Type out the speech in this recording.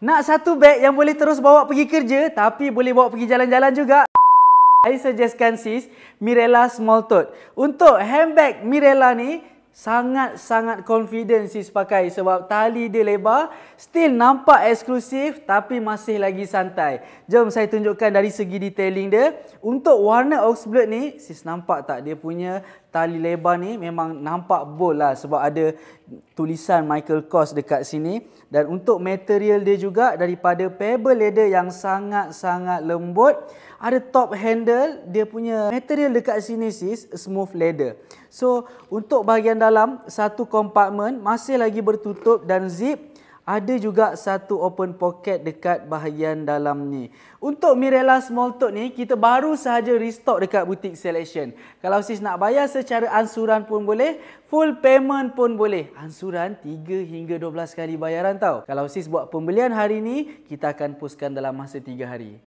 Nak satu beg yang boleh terus bawa pergi kerja tapi boleh bawa pergi jalan-jalan juga? I suggestkan sis Mirella Small Tote. Untuk handbag Mirella ni sangat-sangat confident sis pakai sebab tali dia lebar, still nampak eksklusif tapi masih lagi santai. Jom saya tunjukkan dari segi detailing dia. Untuk warna Oxblade ni, sis nampak tak dia punya tali lebar ni memang nampak bold lah sebab ada tulisan Michael Kors dekat sini. Dan untuk material dia juga daripada pebble leather yang sangat-sangat lembut. Ada top handle, dia punya material dekat sini sis, smooth leather. So, untuk bahagian dalam, satu kompartmen masih lagi bertutup dan zip. Ada juga satu open pocket dekat bahagian dalam ni. Untuk Mirella Small Tote ni, kita baru sahaja restock dekat butik Selection. Kalau sis nak bayar secara ansuran pun boleh, full payment pun boleh. Ansuran 3 hingga 12 kali bayaran tau. Kalau sis buat pembelian hari ni, kita akan postkan dalam masa 3 hari.